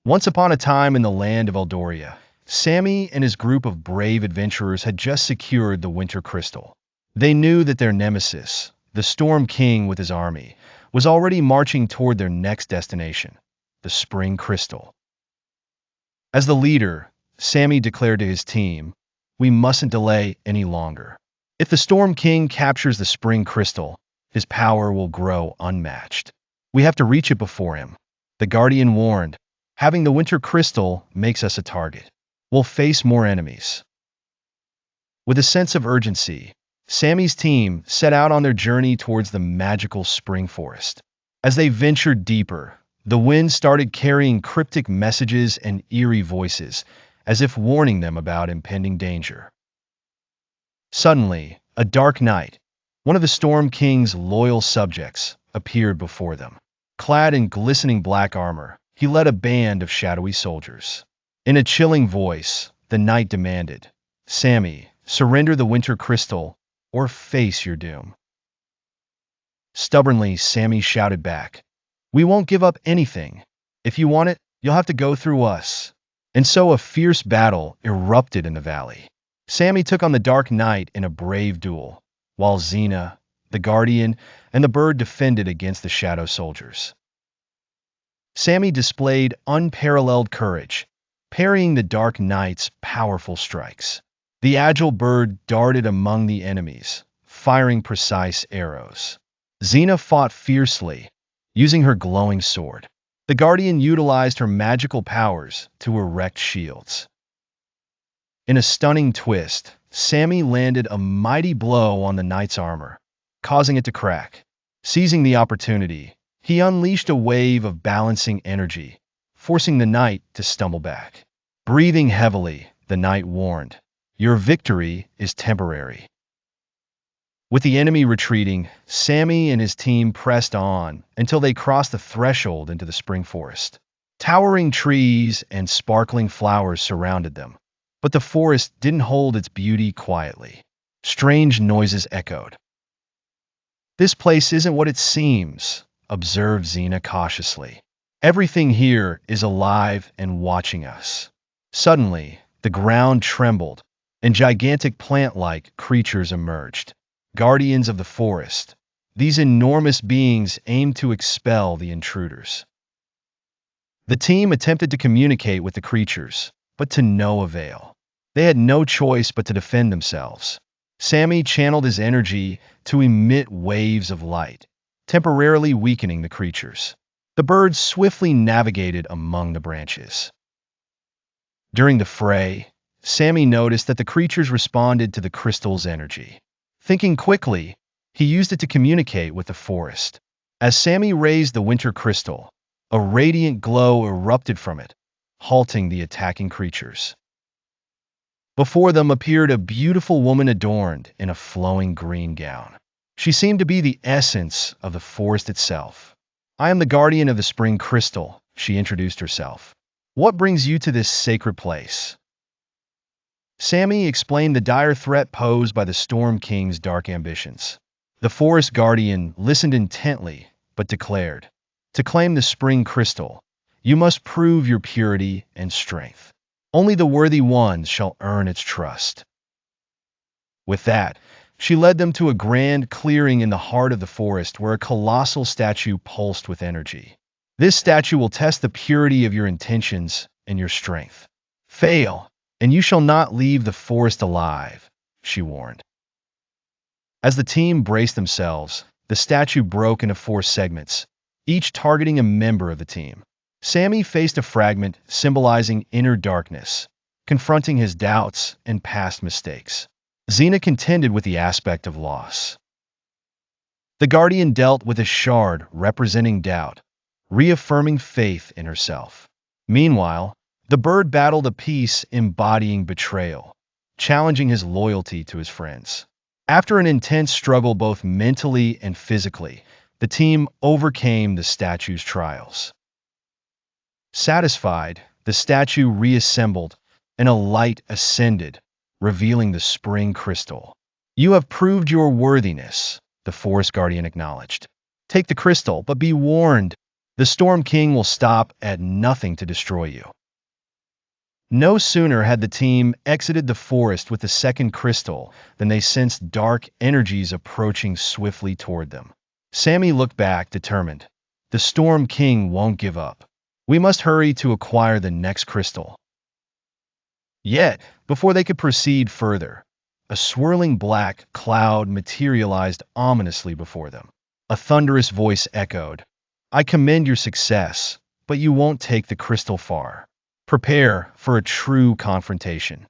Once upon a time in the land of Eldoria, Sammy and his group of brave adventurers had just secured the Winter Crystal. They knew that their nemesis, the Storm King with his army, was already marching toward their next destination, the Spring Crystal. As the leader, Sammy declared to his team, "We mustn't delay any longer. If the Storm King captures the Spring Crystal, his power will grow unmatched. We have to reach it before him." The Guardian warned, "Having the Winter Crystal makes us a target. We'll face more enemies." With a sense of urgency, Sammy's team set out on their journey towards the magical spring forest. As they ventured deeper, the wind started carrying cryptic messages and eerie voices, as if warning them about impending danger. Suddenly, a dark knight, one of the Storm King's loyal subjects, appeared before them. Clad in glistening black armor, he led a band of shadowy soldiers. In a chilling voice, the knight demanded, "Sammy, surrender the Winter Crystal, or face your doom." Stubbornly, Sammy shouted back, "We won't give up anything. If you want it, you'll have to go through us." And so a fierce battle erupted in the valley. Sammy took on the Dark Knight in a brave duel, while Xena, the Guardian, and the Bird defended against the Shadow Soldiers. Sammy displayed unparalleled courage, parrying the Dark Knight's powerful strikes. The agile Bird darted among the enemies, firing precise arrows. Xena fought fiercely, using her glowing sword. The Guardian utilized her magical powers to erect shields. In a stunning twist, Sammy landed a mighty blow on the knight's armor, causing it to crack. Seizing the opportunity, he unleashed a wave of balancing energy, forcing the knight to stumble back. Breathing heavily, the knight warned, "Your victory is temporary." With the enemy retreating, Sammy and his team pressed on until they crossed the threshold into the spring forest. Towering trees and sparkling flowers surrounded them, but the forest didn't hold its beauty quietly. Strange noises echoed. "This place isn't what it seems," observed Xena cautiously. "Everything here is alive and watching us." Suddenly, the ground trembled, and gigantic plant-like creatures emerged. Guardians of the forest, these enormous beings aimed to expel the intruders. The team attempted to communicate with the creatures, but to no avail. They had no choice but to defend themselves. Sammy channeled his energy to emit waves of light, temporarily weakening the creatures. The birds swiftly navigated among the branches. During the fray, Sammy noticed that the creatures responded to the crystal's energy. Thinking quickly, he used it to communicate with the forest. As Sammy raised the Winter Crystal, a radiant glow erupted from it, halting the attacking creatures. Before them appeared a beautiful woman adorned in a flowing green gown. She seemed to be the essence of the forest itself. "I am the guardian of the Spring Crystal," she introduced herself. "What brings you to this sacred place?" Sammy explained the dire threat posed by the Storm King's dark ambitions. The Forest Guardian listened intently, but declared, "To claim the Spring Crystal, you must prove your purity and strength. Only the worthy ones shall earn its trust." With that, she led them to a grand clearing in the heart of the forest where a colossal statue pulsed with energy. "This statue will test the purity of your intentions and your strength. Fail, and you shall not leave the forest alive," she warned. As the team braced themselves, the statue broke into 4 segments, each targeting a member of the team. Sammy faced a fragment symbolizing inner darkness, confronting his doubts and past mistakes. Xena contended with the aspect of loss. The Guardian dealt with a shard representing doubt, reaffirming faith in herself. Meanwhile, the Bird battled a piece embodying betrayal, challenging his loyalty to his friends. After an intense struggle both mentally and physically, the team overcame the statue's trials. Satisfied, the statue reassembled, and a light ascended, revealing the Spring Crystal. "You have proved your worthiness," the Forest Guardian acknowledged. "Take the crystal, but be warned. The Storm King will stop at nothing to destroy you. No sooner had the team exited the forest with the second crystal than they sensed dark energies approaching swiftly toward them. Sammy looked back, determined. The Storm King won't give up. We must hurry to acquire the next crystal. Yet, before they could proceed further, a swirling black cloud materialized ominously before them. A thunderous voice echoed, "I commend your success, but you won't take the crystal far. Prepare for a true confrontation."